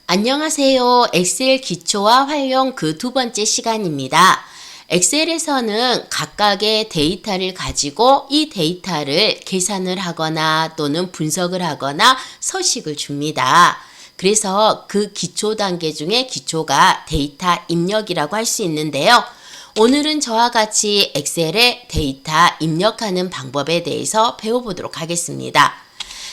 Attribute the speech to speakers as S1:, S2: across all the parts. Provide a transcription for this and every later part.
S1: 안녕하세요. 엑셀 기초와 활용 그 두 번째 시간입니다. 엑셀에서는 각각의 데이터를 가지고 이 데이터를 계산을 하거나 또는 분석을 하거나 서식을 줍니다. 그래서 그 기초 단계 중에 기초가 데이터 입력이라고 할 수 있는데요. 오늘은 저와 같이 엑셀에 데이터 입력하는 방법에 대해서 배워보도록 하겠습니다.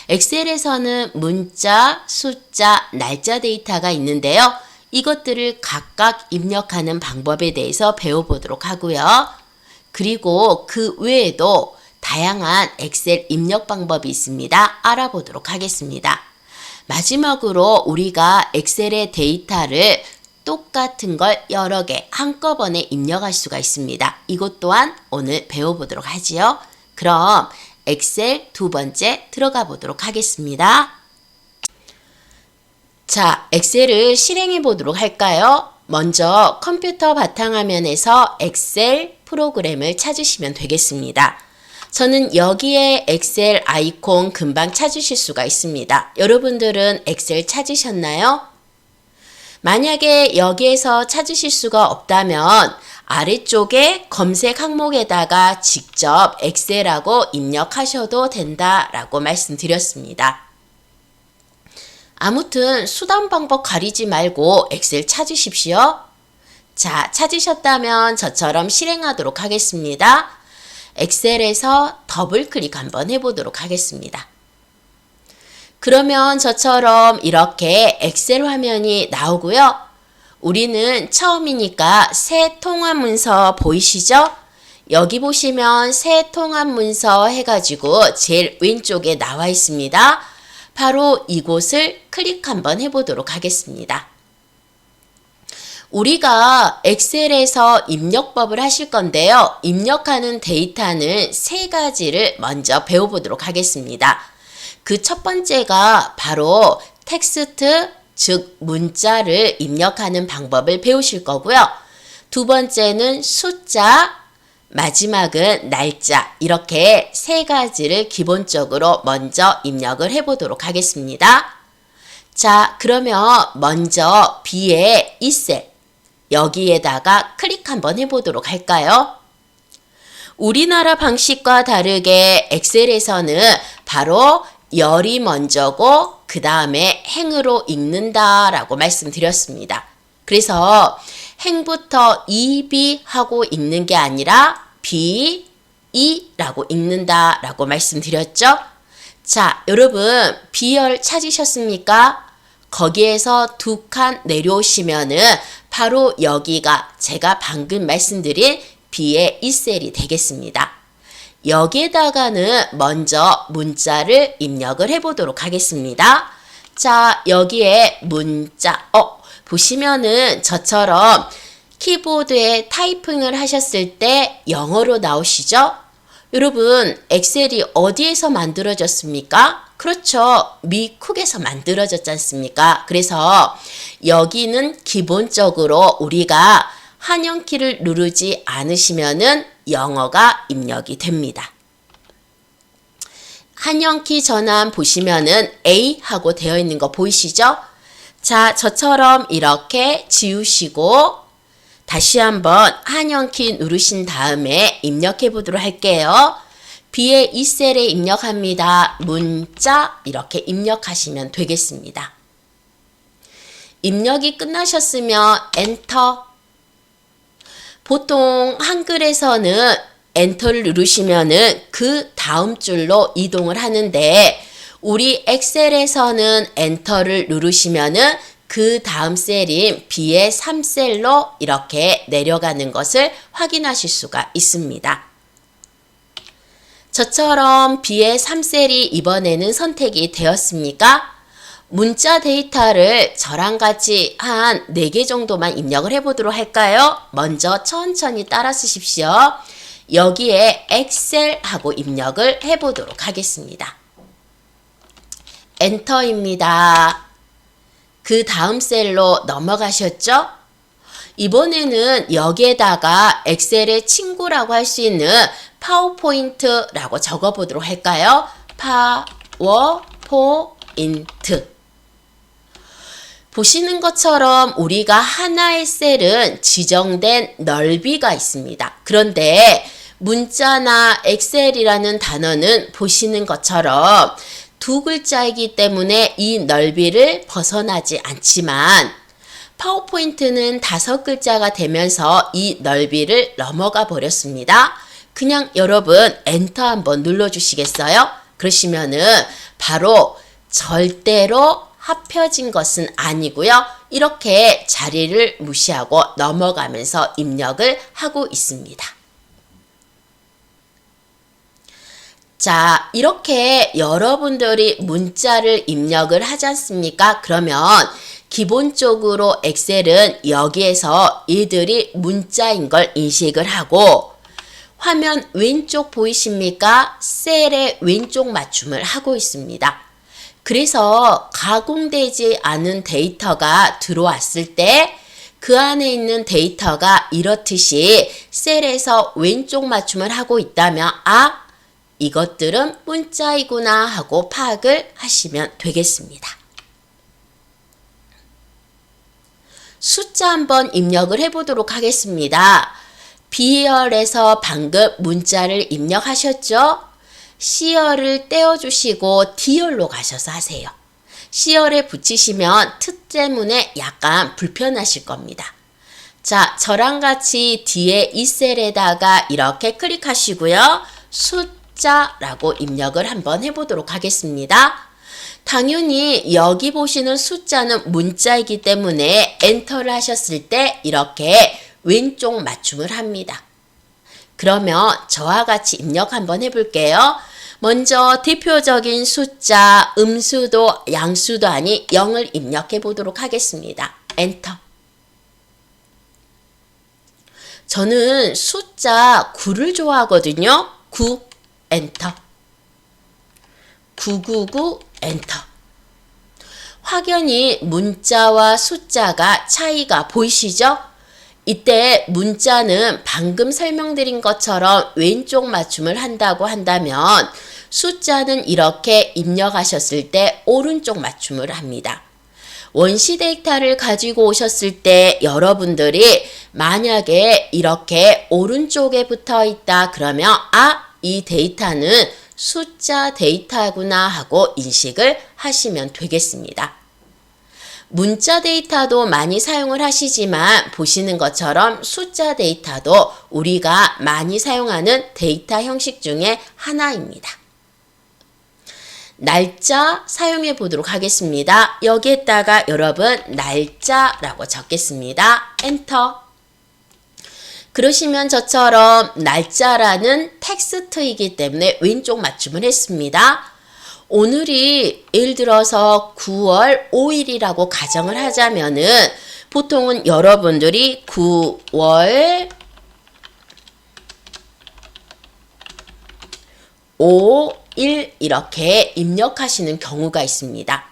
S1: 엑셀에서는 문자, 숫자, 날짜 데이터가 있는데요. 이것들을 각각 입력하는 방법에 대해서 배워보도록 하고요. 그리고 그 외에도 다양한 엑셀 입력 방법이 있습니다. 알아보도록 하겠습니다. 마지막으로 우리가 엑셀의 데이터를 똑같은 걸 여러 개 한꺼번에 입력할 수가 있습니다. 이것 또한 오늘 배워보도록 하지요. 그럼 엑셀 두 번째 들어가 보도록 하겠습니다. 자, 엑셀을 실행해 보도록 할까요? 먼저 컴퓨터 바탕화면에서 엑셀 프로그램을 찾으시면 되겠습니다. 저는 여기에 엑셀 아이콘 금방 찾으실 수가 있습니다. 여러분들은 엑셀 찾으셨나요? 만약에 여기에서 찾으실 수가 없다면 아래쪽에 검색 항목에다가 직접 엑셀하고 입력하셔도 된다라고 말씀드렸습니다. 아무튼 수단 방법 가리지 말고 엑셀 찾으십시오. 자, 찾으셨다면 저처럼 실행하도록 하겠습니다. 엑셀에서 더블 클릭 한번 해보도록 하겠습니다. 그러면 저처럼 이렇게 엑셀 화면이 나오고요. 우리는 처음이니까 새 통합 문서 보이시죠? 여기 보시면 새 통합 문서 해가지고 제일 왼쪽에 나와 있습니다. 바로 이곳을 클릭 한번 해보도록 하겠습니다. 우리가 엑셀에서 입력법을 하실 건데요. 입력하는 데이터는 세 가지를 먼저 배워보도록 하겠습니다. 그 첫 번째가 바로 텍스트, 즉 문자를 입력하는 방법을 배우실 거고요. 두 번째는 숫자, 마지막은 날짜, 이렇게 세 가지를 기본적으로 먼저 입력을 해보도록 하겠습니다. 자, 그러면 먼저 B의 이 셀, 여기에다가 클릭 한번 해보도록 할까요? 우리나라 방식과 다르게 엑셀에서는 바로 열이 먼저고 그 다음에 행으로 읽는다 라고 말씀드렸습니다. 그래서 행부터 이비 하고 읽는 게 아니라 비, 이 라고 읽는다 라고 말씀드렸죠. 자, 여러분 비열 찾으셨습니까? 거기에서 두 칸 내려오시면은 바로 여기가 제가 방금 말씀드린 B의 이 셀이 되겠습니다. 여기에다가는 먼저 문자를 입력을 해보도록 하겠습니다. 자, 여기에 문자, 보시면은 저처럼 키보드에 타이핑을 하셨을 때 영어로 나오시죠? 여러분, 엑셀이 어디에서 만들어졌습니까? 그렇죠. 미쿡에서 만들어졌지 않습니까? 그래서 여기는 기본적으로 우리가 한영키를 누르지 않으시면은 영어가 입력이 됩니다. 한영키 전환 보시면은 A 하고 되어 있는 거 보이시죠? 자, 저처럼 이렇게 지우시고 다시 한번 한영키 누르신 다음에 입력해 보도록 할게요. B의 이 셀에 입력합니다. 문자 이렇게 입력하시면 되겠습니다. 입력이 끝나셨으면 엔터. 보통 한글에서는 엔터를 누르시면은 그 다음 줄로 이동을 하는데 우리 엑셀에서는 엔터를 누르시면은 그 다음 셀인 B의 3셀로 이렇게 내려가는 것을 확인하실 수가 있습니다. 저처럼 B의 3셀이 이번에는 선택이 되었습니까? 문자 데이터를 저랑 같이 한 4개 정도만 입력을 해보도록 할까요? 먼저 천천히 따라 쓰십시오. 여기에 엑셀 하고 입력을 해보도록 하겠습니다. 엔터입니다. 그 다음 셀로 넘어가셨죠? 이번에는 여기에다가 엑셀의 친구라고 할 수 있는 파워포인트라고 적어보도록 할까요? 파워포인트. 보시는 것처럼 우리가 하나의 셀은 지정된 넓이가 있습니다. 그런데 문자나 엑셀이라는 단어는 보시는 것처럼 두 글자이기 때문에 이 넓이를 벗어나지 않지만 파워포인트는 5글자가 되면서 이 넓이를 넘어가 버렸습니다. 그냥 여러분 엔터 한번 눌러주시겠어요? 그러시면은 바로 절대로 합혀진 것은 아니고요. 이렇게 자리를 무시하고 넘어가면서 입력을 하고 있습니다. 자, 이렇게 여러분들이 문자를 입력을 하지 않습니까? 그러면 기본적으로 엑셀은 여기에서 이들이 문자인 걸 인식을 하고 화면 왼쪽 보이십니까? 셀의 왼쪽 맞춤을 하고 있습니다. 그래서 가공되지 않은 데이터가 들어왔을 때 그 안에 있는 데이터가 이렇듯이 셀에서 왼쪽 맞춤을 하고 있다면 이것들은 문자이구나 하고 파악을 하시면 되겠습니다. 숫자 한번 입력을 해보도록 하겠습니다. B열에서 방금 문자를 입력하셨죠? C열을 떼어주시고 D열로 가셔서 하세요. C열에 붙이시면 트 때문에 약간 불편하실 겁니다. 자, 저랑 같이 뒤에 이 셀에다가 이렇게 클릭하시고요. 숫자라고 입력을 한번 해보도록 하겠습니다. 당연히 여기 보시는 숫자는 문자이기 때문에 엔터를 하셨을 때 이렇게 왼쪽 맞춤을 합니다. 그러면 저와 같이 입력 한번 해볼게요. 먼저 대표적인 숫자 음수도 양수도 아닌 0을 입력해 보도록 하겠습니다. 엔터. 저는 숫자 9를 좋아하거든요. 9 엔터. 999 엔터. 확연히 문자와 숫자가 차이가 보이시죠? 이때 문자는 방금 설명드린 것처럼 왼쪽 맞춤을 한다고 한다면 숫자는 이렇게 입력하셨을 때 오른쪽 맞춤을 합니다. 원시 데이터를 가지고 오셨을 때 여러분들이 만약에 이렇게 오른쪽에 붙어 있다 그러면 이 데이터는 숫자 데이터구나 하고 인식을 하시면 되겠습니다. 문자 데이터도 많이 사용을 하시지만 보시는 것처럼 숫자 데이터도 우리가 많이 사용하는 데이터 형식 중에 하나입니다. 날짜 사용해 보도록 하겠습니다. 여기에다가 여러분 날짜라고 적겠습니다. 엔터. 그러시면 저처럼 날짜라는 텍스트이기 때문에 왼쪽 맞춤을 했습니다. 오늘이 예를 들어서 9월 5일이라고 가정을 하자면은 보통은 여러분들이 9월 5일 이렇게 입력하시는 경우가 있습니다.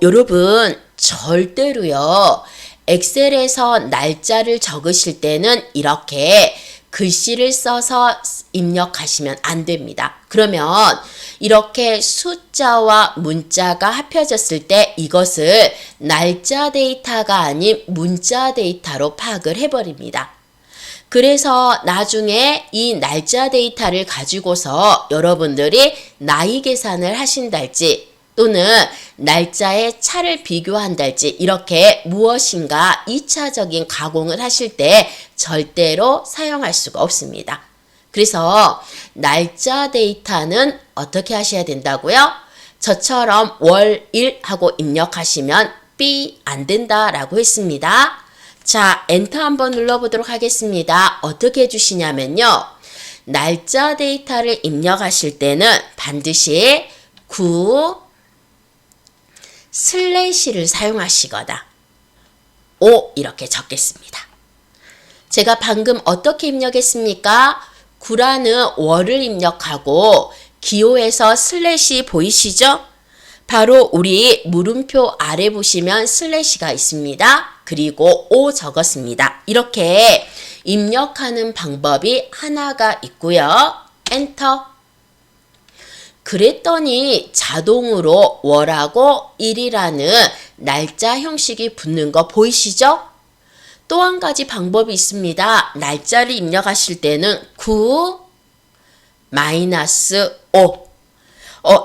S1: 여러분 절대로요. 엑셀에서 날짜를 적으실 때는 이렇게 글씨를 써서 입력하시면 안 됩니다. 그러면 이렇게 숫자와 문자가 합쳐졌을 때 이것을 날짜 데이터가 아닌 문자 데이터로 파악을 해버립니다. 그래서 나중에 이 날짜 데이터를 가지고서 여러분들이 나이 계산을 하신달지 또는 날짜의 차를 비교한달지 이렇게 무엇인가 2차적인 가공을 하실 때 절대로 사용할 수가 없습니다. 그래서 날짜 데이터는 어떻게 하셔야 된다고요? 저처럼 월, 일 하고 입력하시면 B 안 된다라고 했습니다. 자, 엔터 한번 눌러보도록 하겠습니다. 어떻게 해주시냐면요. 날짜 데이터를 입력하실 때는 반드시 9 슬래시를 사용하시거나 5 이렇게 적겠습니다. 제가 방금 어떻게 입력했습니까? 9라는 월을 입력하고 기호에서 슬래시 보이시죠? 바로 우리 물음표 아래 보시면 슬래시가 있습니다. 그리고 O 적었습니다. 이렇게 입력하는 방법이 하나가 있고요. 엔터. 그랬더니 자동으로 월하고 일이라는 날짜 형식이 붙는 거 보이시죠? 또 한 가지 방법이 있습니다. 날짜를 입력하실 때는 9 마이너스 5.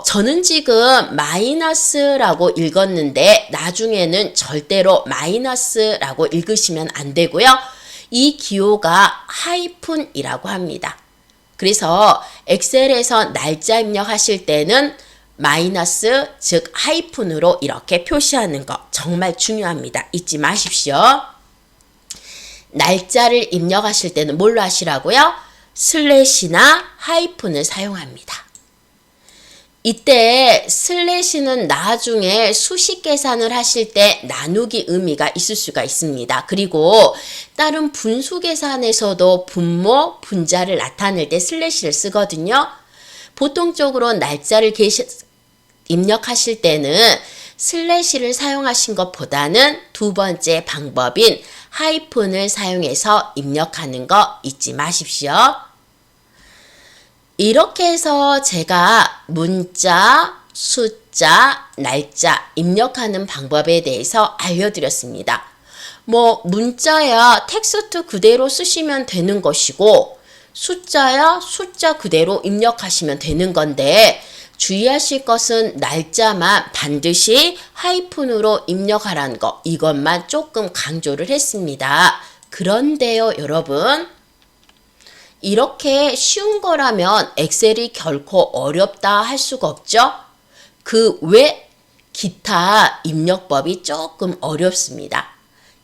S1: 저는 지금 마이너스라고 읽었는데 나중에는 절대로 마이너스라고 읽으시면 안 되고요. 이 기호가 하이픈이라고 합니다. 그래서 엑셀에서 날짜 입력하실 때는 마이너스, 즉 하이픈으로 이렇게 표시하는 거 정말 중요합니다. 잊지 마십시오. 날짜를 입력하실 때는 뭘로 하시라고요? 슬래시나 하이픈을 사용합니다. 이때 슬래시는 나중에 수식 계산을 하실 때 나누기 의미가 있을 수가 있습니다. 그리고 다른 분수 계산에서도 분모, 분자를 나타낼 때 슬래시를 쓰거든요. 보통적으로 날짜를 입력하실 때는 슬래시를 사용하신 것보다는 두 번째 방법인 하이픈을 사용해서 입력하는 거 잊지 마십시오. 이렇게 해서 제가 문자, 숫자, 날짜 입력하는 방법에 대해서 알려드렸습니다. 문자야 텍스트 그대로 쓰시면 되는 것이고 숫자야 숫자 그대로 입력하시면 되는 건데 주의하실 것은 날짜만 반드시 하이픈으로 입력하라는 거 이것만 조금 강조를 했습니다. 그런데요 여러분 이렇게 쉬운 거라면 엑셀이 결코 어렵다 할 수가 없죠. 그 외 기타 입력법이 조금 어렵습니다.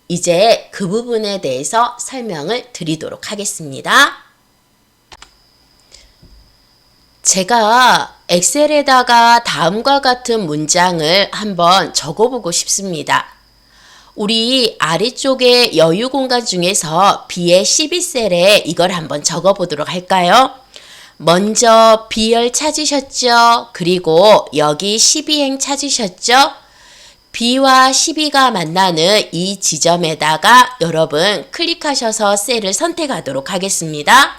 S1: 이제 그 부분에 대해서 설명을 드리도록 하겠습니다. 제가 엑셀에다가 다음과 같은 문장을 한번 적어보고 싶습니다. 우리 아래쪽에 여유 공간 중에서 B의 12셀에 이걸 한번 적어보도록 할까요? 먼저 B열 찾으셨죠? 그리고 여기 12행 찾으셨죠? B와 12가 만나는 이 지점에다가 여러분 클릭하셔서 셀을 선택하도록 하겠습니다.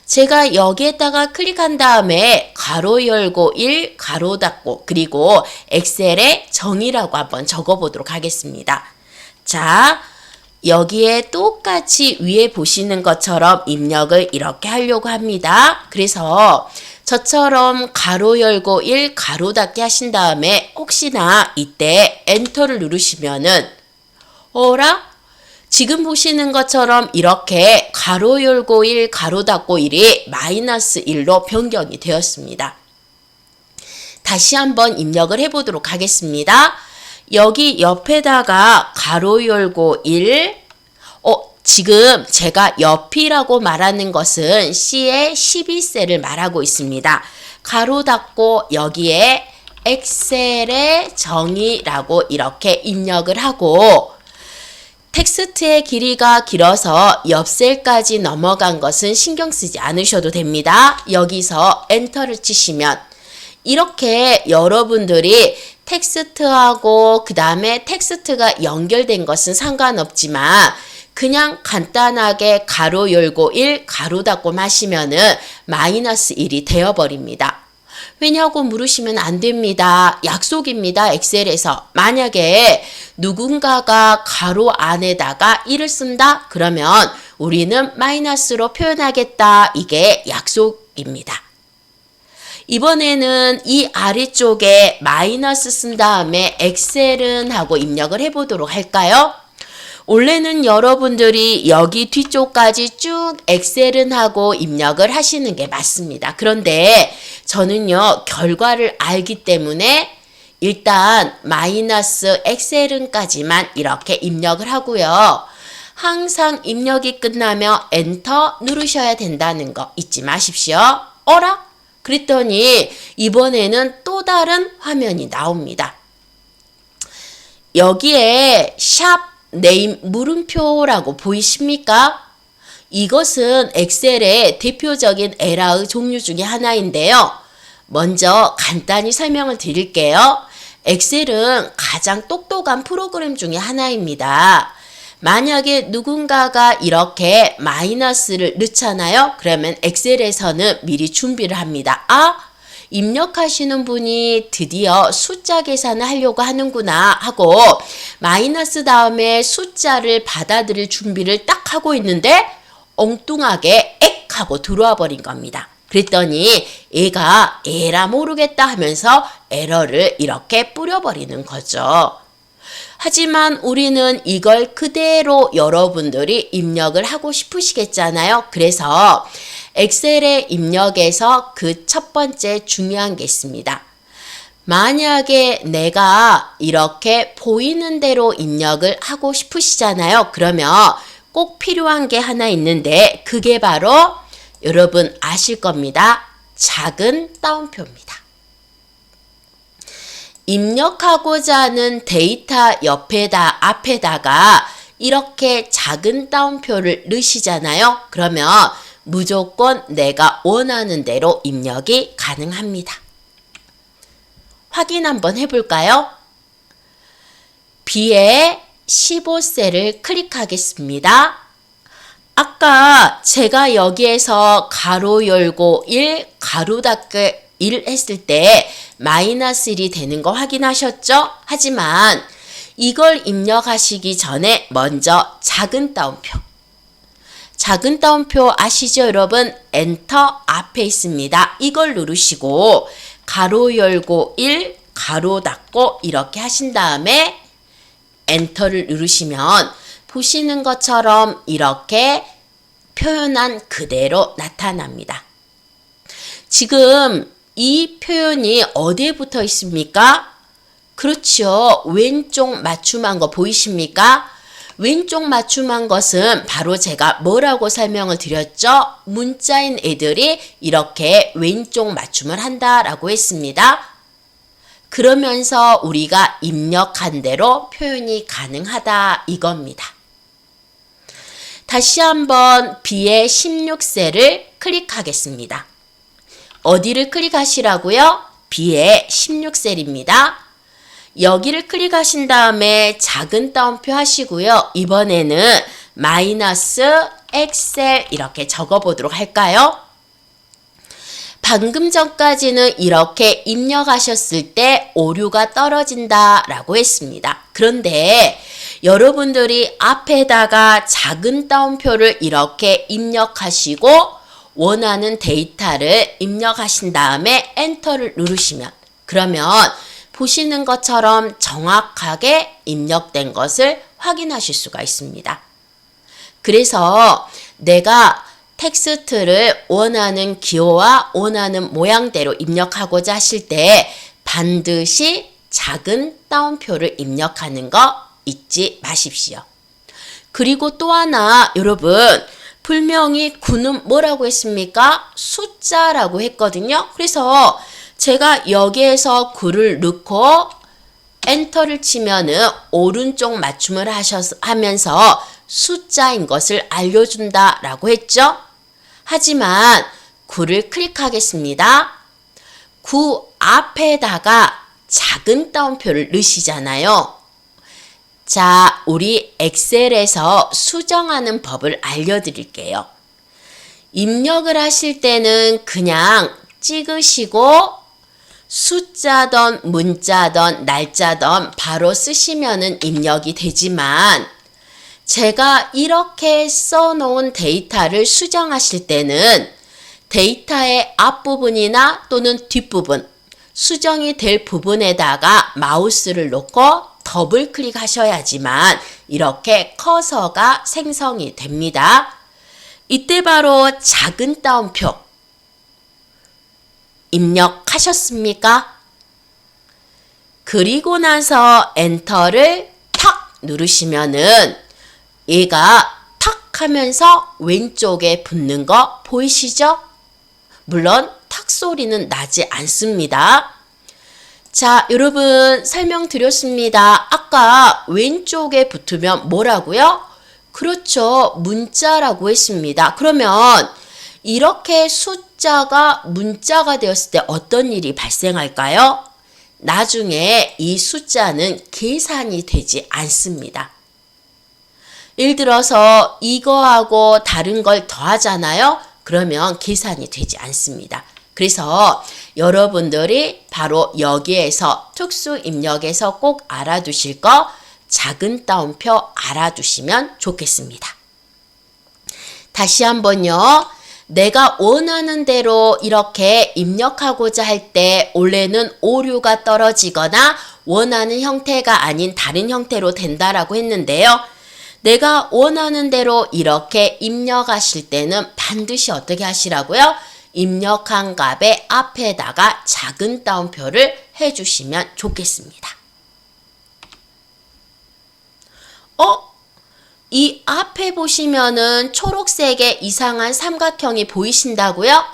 S1: 제가 여기에다가 클릭한 다음에 가로 열고 1, 가로 닫고 그리고 엑셀에 정의라고 한번 적어보도록 하겠습니다. 자, 여기에 똑같이 위에 보시는 것처럼 입력을 이렇게 하려고 합니다. 그래서 저처럼 가로 열고 1, 가로 닫기 하신 다음에 혹시나 이때 엔터를 누르시면은 어라? 지금 보시는 것처럼 이렇게 가로 열고 1, 가로 닫고 1이 마이너스 1로 변경이 되었습니다. 다시 한번 입력을 해보도록 하겠습니다. 여기 옆에다가 가로 열고 1, 지금 제가 옆이라고 말하는 것은 C의 12셀을 말하고 있습니다. 가로 닫고 여기에 엑셀의 정의라고 이렇게 입력을 하고 텍스트의 길이가 길어서 옆 셀까지 넘어간 것은 신경 쓰지 않으셔도 됩니다. 여기서 엔터를 치시면 이렇게 여러분들이 텍스트하고 그 다음에 텍스트가 연결된 것은 상관없지만 그냥 간단하게 가로 열고 1, 가로 닫고 하시면은 마이너스 1이 되어버립니다. 왜냐고 물으시면 안 됩니다. 약속입니다. 엑셀에서. 만약에 누군가가 가로 안에다가 1을 쓴다? 그러면 우리는 마이너스로 표현하겠다. 이게 약속입니다. 이번에는 이 아래쪽에 마이너스 쓴 다음에 엑셀은 하고 입력을 해보도록 할까요? 원래는 여러분들이 여기 뒤쪽까지 쭉 엑셀은 하고 입력을 하시는 게 맞습니다. 그런데 저는요 결과를 알기 때문에 일단 마이너스 엑셀은까지만 이렇게 입력을 하고요. 항상 입력이 끝나면 엔터 누르셔야 된다는 거 잊지 마십시오. 어라? 그랬더니 이번에는 또 다른 화면이 나옵니다. 여기에 샵 네임 물음표라고 보이십니까? 이것은 엑셀의 대표적인 에러의 종류 중에 하나인데요. 먼저 간단히 설명을 드릴게요. 엑셀은 가장 똑똑한 프로그램 중에 하나입니다. 만약에 누군가가 이렇게 마이너스를 넣잖아요. 그러면 엑셀에서는 미리 준비를 합니다. 입력하시는 분이 드디어 숫자 계산을 하려고 하는구나 하고 마이너스 다음에 숫자를 받아들일 준비를 딱 하고 있는데 엉뚱하게 액 하고 들어와 버린 겁니다. 그랬더니 얘가 에라 모르겠다 하면서 에러를 이렇게 뿌려버리는 거죠. 하지만 우리는 이걸 그대로 여러분들이 입력을 하고 싶으시겠잖아요. 그래서 엑셀의 입력에서 그 첫 번째 중요한 게 있습니다. 만약에 내가 이렇게 보이는 대로 입력을 하고 싶으시잖아요. 그러면 꼭 필요한 게 하나 있는데 그게 바로 여러분 아실 겁니다. 작은 따옴표입니다. 입력하고자 하는 데이터 앞에다가 이렇게 작은 따옴표를 넣으시잖아요. 그러면 무조건 내가 원하는 대로 입력이 가능합니다. 확인 한번 해볼까요? B의 15셀을 클릭하겠습니다. 아까 제가 여기에서 가로 열고 1, 가로 닫고 1 했을 때 마이너스 1이 되는 거 확인하셨죠? 하지만 이걸 입력하시기 전에 먼저 작은 따옴표. 작은 따옴표 아시죠, 여러분? 엔터 앞에 있습니다. 이걸 누르시고 가로 열고 1, 가로 닫고 이렇게 하신 다음에 엔터를 누르시면 보시는 것처럼 이렇게 표현한 그대로 나타납니다. 지금 이 표현이 어디에 붙어 있습니까? 그렇죠. 왼쪽 맞춤한 거 보이십니까? 왼쪽 맞춤한 것은 바로 제가 뭐라고 설명을 드렸죠? 문자인 애들이 이렇게 왼쪽 맞춤을 한다라고 했습니다. 그러면서 우리가 입력한 대로 표현이 가능하다 이겁니다. 다시 한번 B의 16셀을 클릭하겠습니다. 어디를 클릭하시라고요? B의 16셀입니다. 여기를 클릭하신 다음에 작은 따옴표 하시고요. 이번에는 마이너스 엑셀 이렇게 적어보도록 할까요? 방금 전까지는 이렇게 입력하셨을 때 오류가 떨어진다 라고 했습니다. 그런데 여러분들이 앞에다가 작은 따옴표를 이렇게 입력하시고 원하는 데이터를 입력하신 다음에 엔터를 누르시면 그러면 보시는 것처럼 정확하게 입력된 것을 확인하실 수가 있습니다. 그래서 내가 텍스트를 원하는 기호와 원하는 모양대로 입력하고자 하실 때 반드시 작은 따옴표를 입력하는 거 잊지 마십시오. 그리고 또 하나 여러분 분명히 9는 뭐라고 했습니까? 숫자라고 했거든요. 그래서 제가 여기에서 9를 넣고 엔터를 치면은 오른쪽 맞춤을 하면서 숫자인 것을 알려준다 라고 했죠. 하지만 9를 클릭하겠습니다. 9 앞에다가 작은 따옴표를 넣으시잖아요. 자, 우리 엑셀에서 수정하는 법을 알려드릴게요. 입력을 하실 때는 그냥 찍으시고 숫자든 문자든 날짜든 바로 쓰시면은 입력이 되지만 제가 이렇게 써놓은 데이터를 수정하실 때는 데이터의 앞부분이나 또는 뒷부분 수정이 될 부분에다가 마우스를 놓고 더블 클릭하셔야지만 이렇게 커서가 생성이 됩니다. 이때 바로 작은 따옴표 입력하셨습니까? 그리고 나서 엔터를 탁 누르시면은 얘가 탁 하면서 왼쪽에 붙는 거 보이시죠? 물론 탁 소리는 나지 않습니다. 자, 여러분 설명드렸습니다. 아까 왼쪽에 붙으면 뭐라고요? 그렇죠. 문자라고 했습니다. 그러면 이렇게 숫자가 문자가 되었을 때 어떤 일이 발생할까요? 나중에 이 숫자는 계산이 되지 않습니다. 예를 들어서 이거하고 다른 걸 더하잖아요. 그러면 계산이 되지 않습니다. 그래서 여러분들이 바로 여기에서 특수 입력에서 꼭 알아두실 거 작은 따옴표 알아두시면 좋겠습니다. 다시 한번요. 내가 원하는 대로 이렇게 입력하고자 할 때 원래는 오류가 떨어지거나 원하는 형태가 아닌 다른 형태로 된다라고 했는데요. 내가 원하는 대로 이렇게 입력하실 때는 반드시 어떻게 하시라고요? 입력한 값의 앞에다가 작은 따옴표를 해주시면 좋겠습니다. 이 앞에 보시면은 초록색의 이상한 삼각형이 보이신다고요?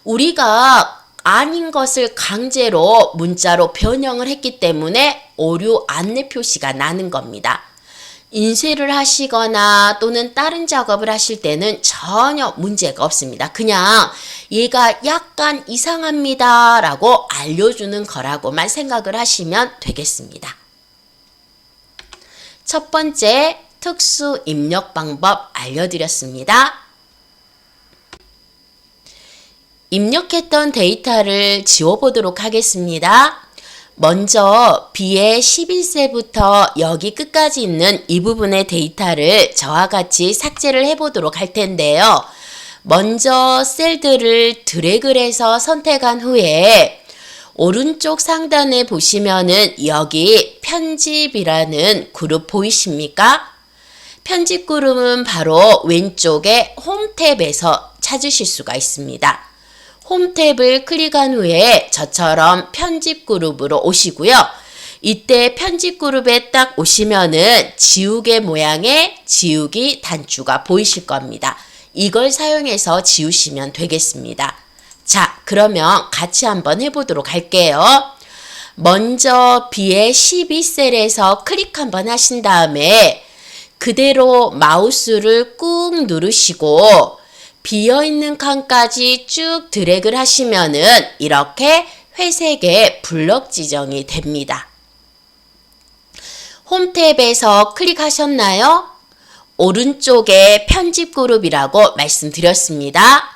S1: 우리가 아닌 것을 강제로 문자로 변형을 했기 때문에 오류 안내 표시가 나는 겁니다. 인쇄를 하시거나 또는 다른 작업을 하실 때는 전혀 문제가 없습니다. 그냥 얘가 약간 이상합니다 라고 알려주는 거라고만 생각을 하시면 되겠습니다. 첫 번째, 특수 입력 방법 알려드렸습니다. 입력했던 데이터를 지워보도록 하겠습니다. 먼저 B의 11셀부터 여기 끝까지 있는 이 부분의 데이터를 저와 같이 삭제를 해보도록 할 텐데요. 먼저 셀들을 드래그를 해서 선택한 후에 오른쪽 상단에 보시면은 여기 편집이라는 그룹 보이십니까? 편집 그룹은 바로 왼쪽에 홈 탭에서 찾으실 수가 있습니다. 홈 탭을 클릭한 후에 저처럼 편집 그룹으로 오시고요. 이때 편집 그룹에 딱 오시면은 지우개 모양의 지우기 단추가 보이실 겁니다. 이걸 사용해서 지우시면 되겠습니다. 자, 그러면 같이 한번 해보도록 할게요. 먼저 B의 12셀에서 클릭 한번 하신 다음에 그대로 마우스를 꾹 누르시고 비어있는 칸까지 쭉 드래그를 하시면은 이렇게 회색의 블럭 지정이 됩니다. 홈 탭에서 클릭하셨나요? 오른쪽에 편집 그룹이라고 말씀드렸습니다.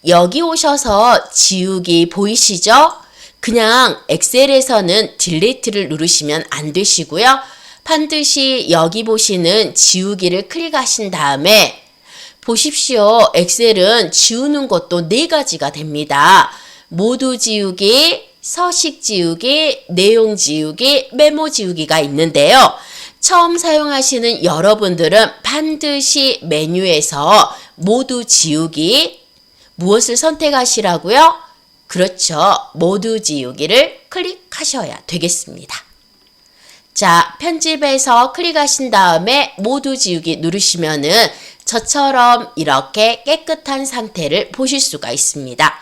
S1: 여기 오셔서 지우기 보이시죠? 그냥 엑셀에서는 딜리트를 누르시면 안 되시고요. 반드시 여기 보시는 지우기를 클릭하신 다음에 보십시오. 엑셀은 지우는 것도 4가지가 됩니다. 모두 지우기, 서식 지우기, 내용 지우기, 메모 지우기가 있는데요. 처음 사용하시는 여러분들은 반드시 메뉴에서 모두 지우기, 무엇을 선택하시라고요? 그렇죠. 모두 지우기를 클릭하셔야 되겠습니다. 자, 편집에서 클릭하신 다음에 모두 지우기 누르시면은 저처럼 이렇게 깨끗한 상태를 보실 수가 있습니다.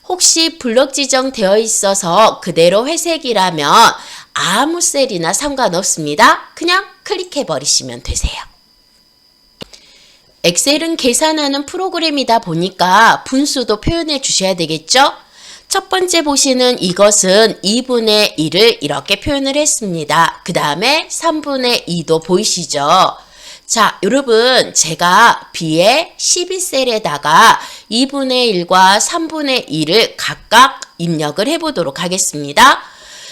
S1: 혹시 블럭 지정되어 있어서 그대로 회색이라면 아무 셀이나 상관없습니다. 그냥 클릭해 버리시면 되세요. 엑셀은 계산하는 프로그램이다 보니까 분수도 표현해 주셔야 되겠죠? 첫 번째 보시는 이것은 2분의 1을 이렇게 표현을 했습니다. 그 다음에 3분의 2도 보이시죠? 자, 여러분 제가 B의 12셀에다가 2분의 1과 3분의 2를 각각 입력을 해보도록 하겠습니다.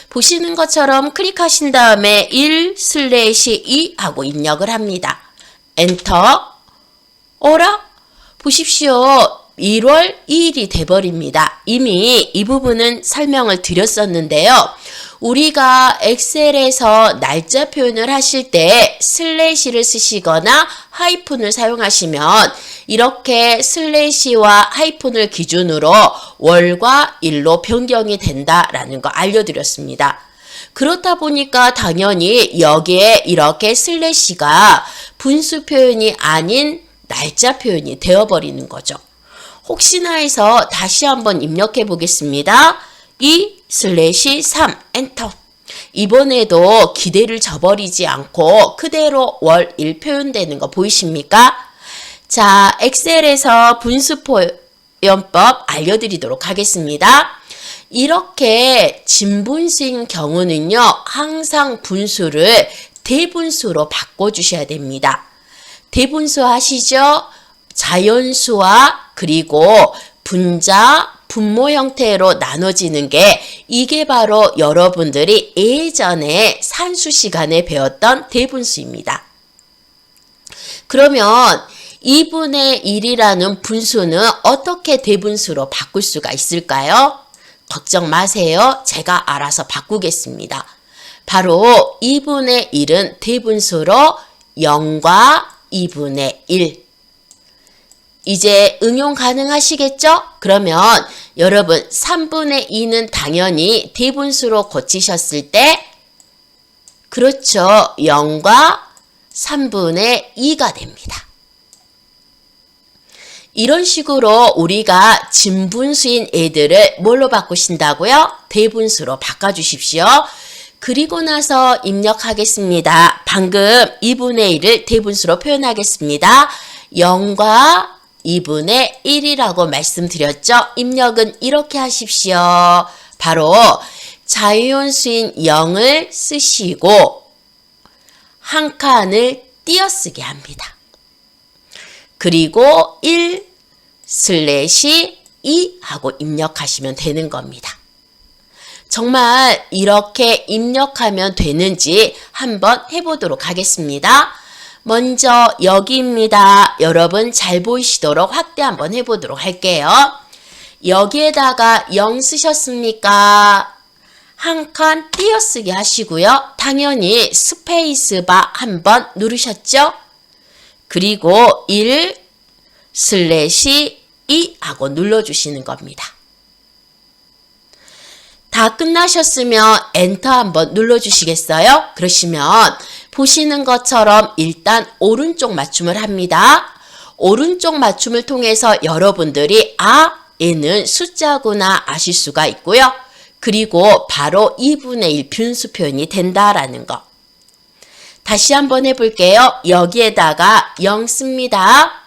S1: 보시는 것처럼 클릭하신 다음에 1/2 하고 입력을 합니다. 엔터. 어라? 보십시오. 1월 2일이 돼버립니다. 이미 이 부분은 설명을 드렸었는데요. 우리가 엑셀에서 날짜 표현을 하실 때 슬래시를 쓰시거나 하이픈을 사용하시면 이렇게 슬래시와 하이픈을 기준으로 월과 일로 변경이 된다라는 거 알려드렸습니다. 그렇다 보니까 당연히 여기에 이렇게 슬래시가 분수 표현이 아닌 날짜 표현이 되어버리는 거죠. 혹시나 해서 다시 한번 입력해 보겠습니다. 2/3 엔터. 이번에도 기대를 저버리지 않고 그대로 월, 일 표현되는 거 보이십니까? 자, 엑셀에서 분수 표현법 알려드리도록 하겠습니다. 이렇게 진분수인 경우는요, 항상 분수를 대분수로 바꿔주셔야 됩니다. 대분수 아시죠? 자연수와 그리고 분자, 분모 형태로 나눠지는 게 이게 바로 여러분들이 예전에 산수 시간에 배웠던 대분수입니다. 그러면 2분의 1이라는 분수는 어떻게 대분수로 바꿀 수가 있을까요? 걱정 마세요. 제가 알아서 바꾸겠습니다. 바로 2분의 1은 대분수로 0과 2분의 1. 이제 응용 가능하시겠죠? 그러면 여러분 3분의 2는 당연히 대분수로 고치셨을 때 그렇죠. 0과 3분의 2가 됩니다. 이런 식으로 우리가 진분수인 애들을 뭘로 바꾸신다고요? 대분수로 바꿔주십시오. 그리고 나서 입력하겠습니다. 방금 2분의 1을 대분수로 표현하겠습니다. 0과 2분의 1이라고 말씀드렸죠? 입력은 이렇게 하십시오. 바로 자유연수인 0을 쓰시고 한 칸을 띄어쓰게 합니다. 그리고 1/2 하고 입력하시면 되는 겁니다. 정말 이렇게 입력하면 되는지 한번 해보도록 하겠습니다. 먼저 여기입니다. 여러분 잘 보이시도록 확대 한번 해보도록 할게요. 여기에다가 0 쓰셨습니까? 한 칸 띄어쓰기 하시고요. 당연히 스페이스바 한번 누르셨죠? 그리고 1/2 하고 눌러주시는 겁니다. 다 끝나셨으면 엔터 한번 눌러주시겠어요? 그러시면 보시는 것처럼 일단 오른쪽 맞춤을 합니다. 오른쪽 맞춤을 통해서 여러분들이 얘는 숫자구나 아실 수가 있고요. 그리고 바로 2분의 1 분수 표현이 된다라는 거. 다시 한번 해볼게요. 여기에다가 0 씁니다.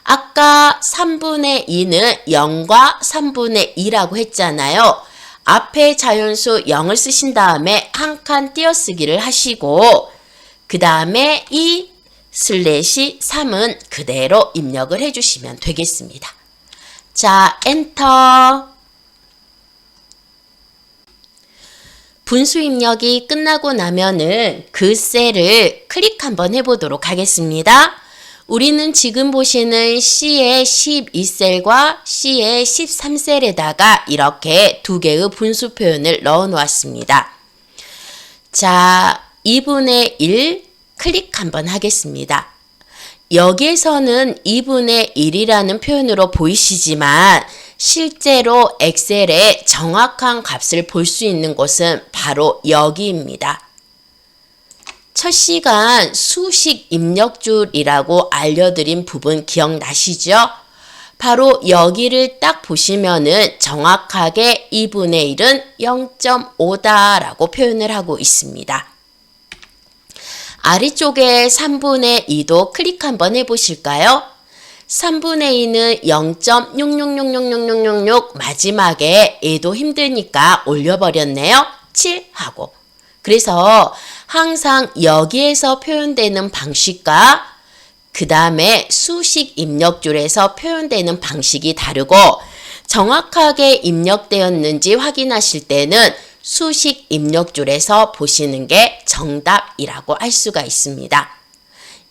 S1: 아까 3분의 2는 0과 3분의 2라고 했잖아요. 앞에 자연수 0을 쓰신 다음에 한 칸 띄어쓰기를 하시고 그 다음에 2/3은 그대로 입력을 해주시면 되겠습니다. 자, 엔터. 분수 입력이 끝나고 나면은 그 셀을 클릭 한번 해보도록 하겠습니다. 우리는 지금 보시는 C의 12셀과 C의 13셀에다가 이렇게 두 개의 분수 표현을 넣어 놓았습니다. 자, 2분의 1 클릭 한번 하겠습니다. 여기에서는 2분의 1이라는 표현으로 보이시지만 실제로 엑셀의 정확한 값을 볼 수 있는 곳은 바로 여기입니다. 첫 시간 수식 입력줄이라고 알려드린 부분 기억나시죠? 바로 여기를 딱 보시면은 정확하게 2분의 1은 0.5다라고 표현을 하고 있습니다. 아래쪽에 3분의 2도 클릭 한번 해보실까요? 3분의 2는 0.6666666 마지막에 얘도 힘드니까 올려버렸네요. 7 하고. 그래서 항상 여기에서 표현되는 방식과 그 다음에 수식 입력줄에서 표현되는 방식이 다르고 정확하게 입력되었는지 확인하실 때는 수식 입력줄에서 보시는 게 정답이라고 할 수가 있습니다.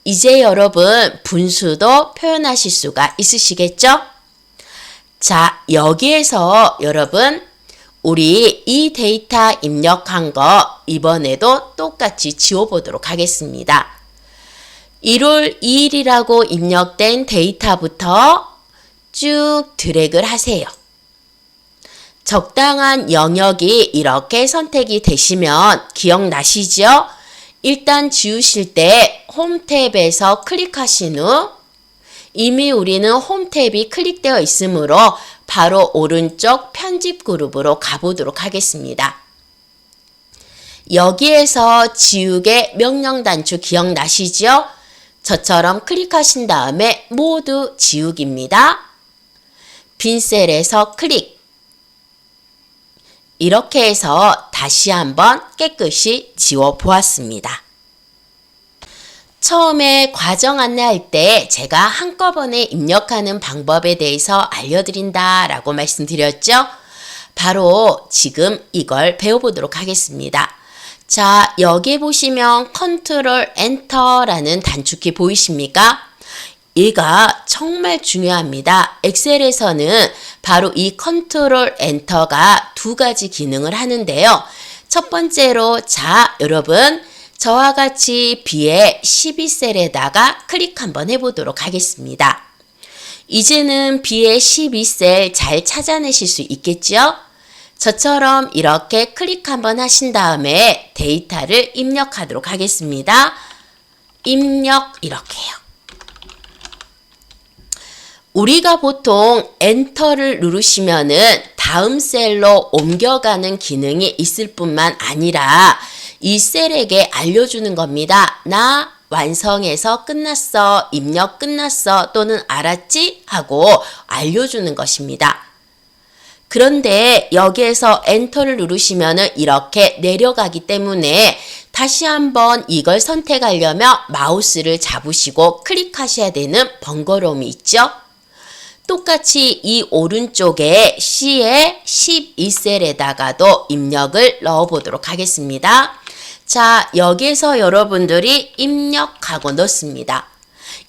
S1: 이제 여러분 분수도 표현하실 수가 있으시겠죠? 자, 여기에서 여러분 우리 이 데이터 입력한 거 이번에도 똑같이 지워보도록 하겠습니다. 1월 2일이라고 입력된 데이터부터 쭉 드래그를 하세요. 적당한 영역이 이렇게 선택이 되시면 기억나시죠? 일단 지우실 때 홈 탭에서 클릭하신 후 이미 우리는 홈 탭이 클릭되어 있으므로 바로 오른쪽 편집 그룹으로 가보도록 하겠습니다. 여기에서 지우개 명령 단추 기억나시죠? 저처럼 클릭하신 다음에 모두 지우기입니다. 빈 셀에서 클릭. 이렇게 해서 다시 한번 깨끗이 지워 보았습니다. 처음에 과정 안내할 때 제가 한꺼번에 입력하는 방법에 대해서 알려드린다 라고 말씀드렸죠. 바로 지금 이걸 배워보도록 하겠습니다. 자, 여기 보시면 컨트롤 엔터라는 단축키 보이십니까? 얘가 정말 중요합니다. 엑셀에서는 바로 이 컨트롤 엔터가 두 가지 기능을 하는데요. 첫 번째로 자, 여러분 저와 같이 B의 12셀에다가 클릭 한번 해보도록 하겠습니다. 이제는 B의 12셀 잘 찾아내실 수 있겠죠? 저처럼 이렇게 클릭 한번 하신 다음에 데이터를 입력하도록 하겠습니다. 입력 이렇게요. 우리가 보통 엔터를 누르시면은 다음 셀로 옮겨가는 기능이 있을 뿐만 아니라 이 셀에게 알려주는 겁니다. 나 완성해서 끝났어, 입력 끝났어 또는 알았지? 하고 알려주는 것입니다. 그런데 여기에서 엔터를 누르시면은 이렇게 내려가기 때문에 다시 한번 이걸 선택하려면 마우스를 잡으시고 클릭하셔야 되는 번거로움이 있죠. 똑같이 이 오른쪽에 C의 12셀에다가도 입력을 넣어 보도록 하겠습니다. 자, 여기에서 여러분들이 입력하고 넣습니다.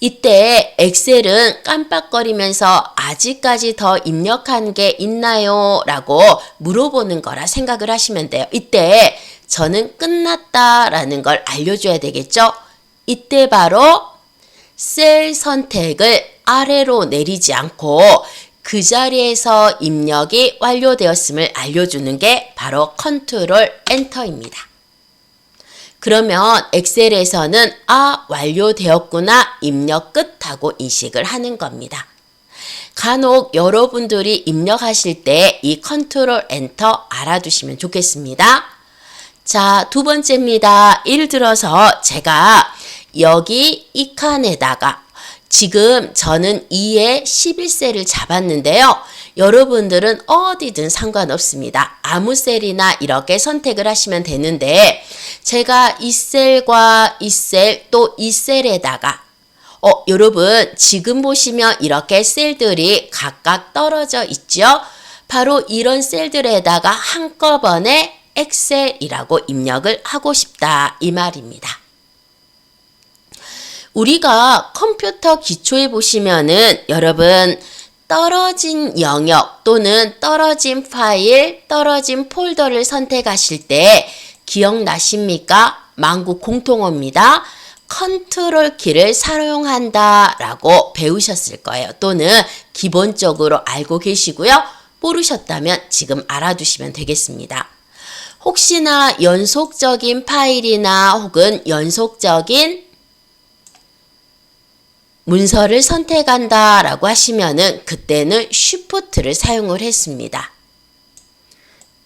S1: 이때 엑셀은 깜빡거리면서 아직까지 더 입력한 게 있나요? 라고 물어보는 거라 생각을 하시면 돼요. 이때 저는 끝났다 라는 걸 알려줘야 되겠죠? 이때 바로 셀 선택을 아래로 내리지 않고 그 자리에서 입력이 완료되었음을 알려주는 게 바로 컨트롤 엔터입니다. 그러면 엑셀에서는 완료되었구나, 입력 끝하고 인식을 하는 겁니다. 간혹 여러분들이 입력하실 때 이 컨트롤 엔터 알아두시면 좋겠습니다. 자, 두 번째입니다. 예를 들어서 제가 여기 이 칸에다가 지금 저는 2의 11셀을 잡았는데요. 여러분들은 어디든 상관없습니다. 아무 셀이나 이렇게 선택을 하시면 되는데 제가 이 셀과 이 셀 또 이 셀에다가 여러분 지금 보시면 이렇게 셀들이 각각 떨어져 있죠. 바로 이런 셀들에다가 한꺼번에 엑셀이라고 입력을 하고 싶다 이 말입니다. 우리가 컴퓨터 기초에 보시면은 여러분 떨어진 영역 또는 떨어진 파일, 떨어진 폴더를 선택하실 때 기억나십니까? 만국 공통어입니다. 컨트롤 키를 사용한다 라고 배우셨을 거예요. 또는 기본적으로 알고 계시고요. 모르셨다면 지금 알아두시면 되겠습니다. 혹시나 연속적인 파일이나 혹은 연속적인 문서를 선택한다 라고 하시면은 그때는 쉬프트를 사용을 했습니다.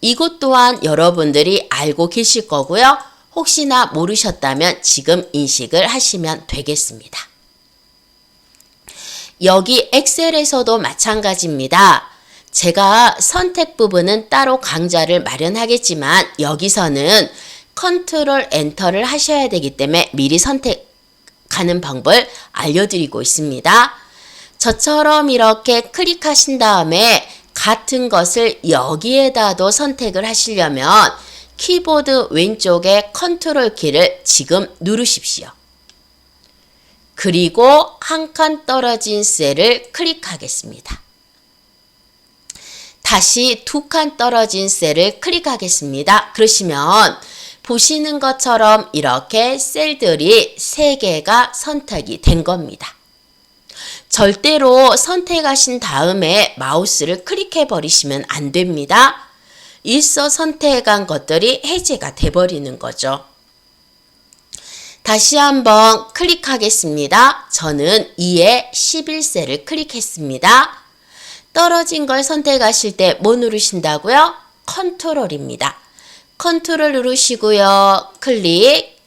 S1: 이것 또한 여러분들이 알고 계실 거고요. 혹시나 모르셨다면 지금 인식을 하시면 되겠습니다. 여기 엑셀에서도 마찬가지입니다. 제가 선택 부분은 따로 강좌를 마련하겠지만 여기서는 컨트롤 엔터를 하셔야 되기 때문에 미리 선택하는 방법을 알려드리고 있습니다. 저처럼 이렇게 클릭하신 다음에 같은 것을 여기에다도 선택을 하시려면 키보드 왼쪽에 컨트롤 키를 지금 누르십시오. 그리고 한 칸 떨어진 셀을 클릭하겠습니다. 다시 두 칸 떨어진 셀을 클릭하겠습니다. 그러시면 보시는 것처럼 이렇게 셀들이 3개가 선택이 된 겁니다. 절대로 선택하신 다음에 마우스를 클릭해 버리시면 안 됩니다. 일서 선택한 것들이 해제가 돼 버리는 거죠. 다시 한번 클릭하겠습니다. 저는 2의 11셀을 클릭했습니다. 떨어진 걸 선택하실 때 뭐 누르신다고요? 컨트롤입니다. 컨트롤 누르시고요. 클릭.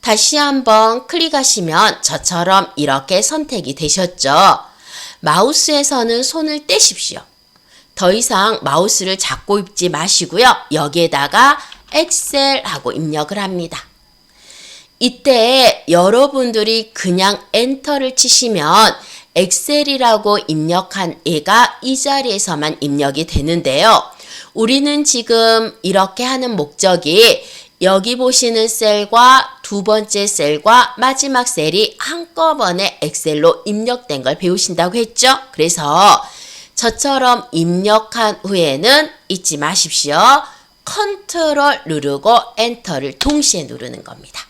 S1: 다시 한번 클릭하시면 저처럼 이렇게 선택이 되셨죠. 마우스에서는 손을 떼십시오. 더 이상 마우스를 잡고 있지 마시고요. 여기에다가 엑셀 하고 입력을 합니다. 이때 여러분들이 그냥 엔터를 치시면 엑셀이라고 입력한 얘가 이 자리에서만 입력이 되는데요. 우리는 지금 이렇게 하는 목적이 여기 보시는 셀과 두 번째 셀과 마지막 셀이 한꺼번에 엑셀로 입력된 걸 배우신다고 했죠? 그래서 저처럼 입력한 후에는 잊지 마십시오. 컨트롤 누르고 엔터를 동시에 누르는 겁니다.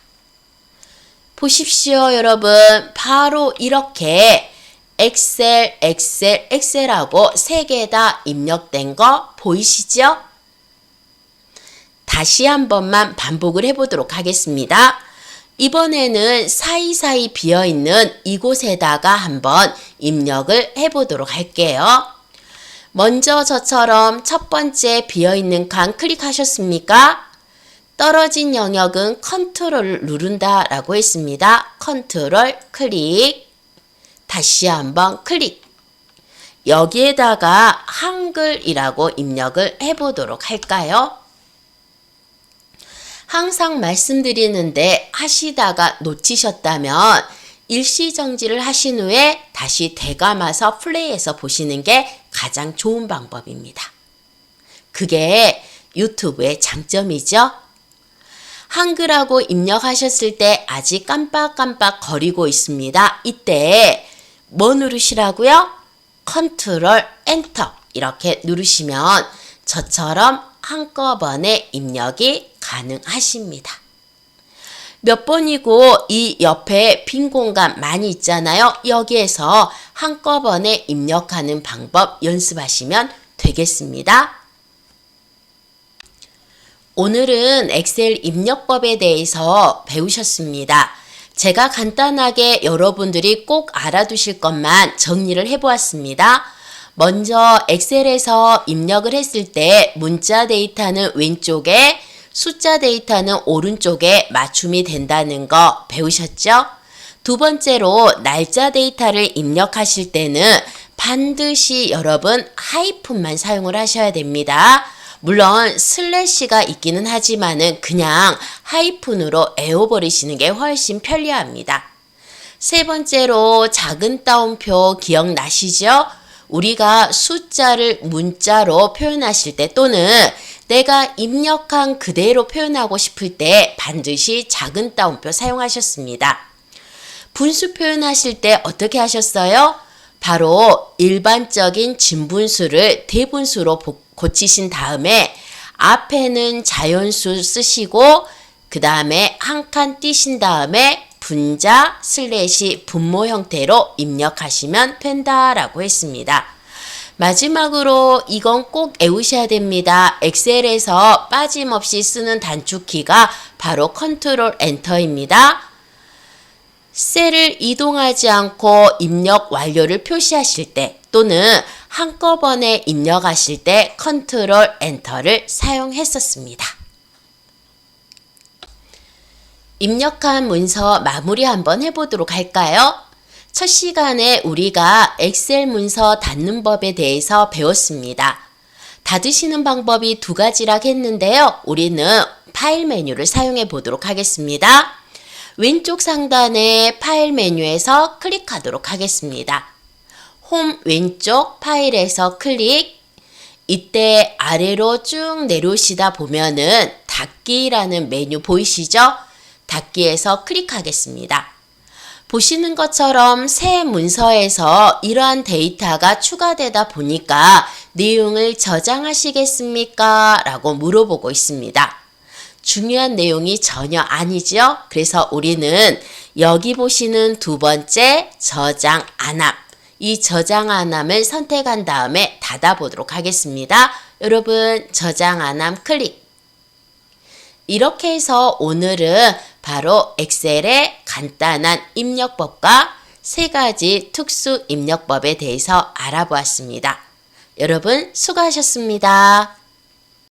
S1: 보십시오, 여러분. 바로 이렇게 엑셀, 엑셀, 엑셀하고 3개 다 입력된 거 보이시죠? 다시 한 번만 반복을 해보도록 하겠습니다. 이번에는 사이사이 비어있는 이곳에다가 한번 입력을 해보도록 할게요. 먼저 저처럼 첫 번째 비어있는 칸 클릭하셨습니까? 떨어진 영역은 컨트롤을 누른다 라고 했습니다. 컨트롤 클릭, 다시 한번 클릭. 여기에다가 한글이라고 입력을 해보도록 할까요? 항상 말씀드리는데 하시다가 놓치셨다면 일시정지를 하신 후에 다시 되감아서 플레이해서 보시는 게 가장 좋은 방법입니다. 그게 유튜브의 장점이죠. 한글하고 입력하셨을 때 아직 깜빡깜빡 거리고 있습니다. 이때 뭐 누르시라고요? 컨트롤 엔터 이렇게 누르시면 저처럼 한꺼번에 입력이 가능하십니다. 몇 번이고 이 옆에 빈 공간 많이 있잖아요. 여기에서 한꺼번에 입력하는 방법 연습하시면 되겠습니다. 오늘은 엑셀 입력법에 대해서 배우셨습니다. 제가 간단하게 여러분들이 꼭 알아두실 것만 정리를 해보았습니다. 먼저 엑셀에서 입력을 했을 때 문자 데이터는 왼쪽에 숫자 데이터는 오른쪽에 맞춤이 된다는 거 배우셨죠? 두 번째로 날짜 데이터를 입력하실 때는 반드시 여러분 하이픈만 사용을 하셔야 됩니다. 물론 슬래시가 있기는 하지만은 그냥 하이픈으로 외워버리시는 게 훨씬 편리합니다. 세 번째로 작은 따옴표 기억나시죠? 우리가 숫자를 문자로 표현하실 때 또는 내가 입력한 그대로 표현하고 싶을 때 반드시 작은 따옴표 사용하셨습니다. 분수 표현하실 때 어떻게 하셨어요? 바로 일반적인 진분수를 대분수로 고치신 다음에 앞에는 자연수 쓰시고 그 다음에 한 칸 띄신 다음에 분자 슬래시 분모 형태로 입력하시면 된다라고 했습니다. 마지막으로 이건 꼭 외우셔야 됩니다. 엑셀에서 빠짐없이 쓰는 단축키가 바로 컨트롤 엔터입니다. 셀을 이동하지 않고 입력 완료를 표시하실 때 또는 한꺼번에 입력하실 때 컨트롤 엔터를 사용했었습니다. 입력한 문서 마무리 한번 해보도록 할까요? 첫 시간에 우리가 엑셀 문서 닫는 법에 대해서 배웠습니다. 닫으시는 방법이 두 가지라 했는데요. 우리는 파일 메뉴를 사용해 보도록 하겠습니다. 왼쪽 상단의 파일 메뉴에서 클릭하도록 하겠습니다. 홈 왼쪽 파일에서 클릭. 이때 아래로 쭉 내려오시다 보면은 닫기라는 메뉴 보이시죠? 닫기에서 클릭하겠습니다. 보시는 것처럼 새 문서에서 이러한 데이터가 추가되다 보니까 내용을 저장하시겠습니까? 라고 물어보고 있습니다. 중요한 내용이 전혀 아니죠. 그래서 우리는 여기 보시는 두 번째 저장 안 함. 이 저장 안 함을 선택한 다음에 닫아보도록 하겠습니다. 여러분 저장 안 함 클릭. 이렇게 해서 오늘은 바로 엑셀의 간단한 입력법과 세 가지 특수 입력법에 대해서 알아보았습니다. 여러분 수고하셨습니다.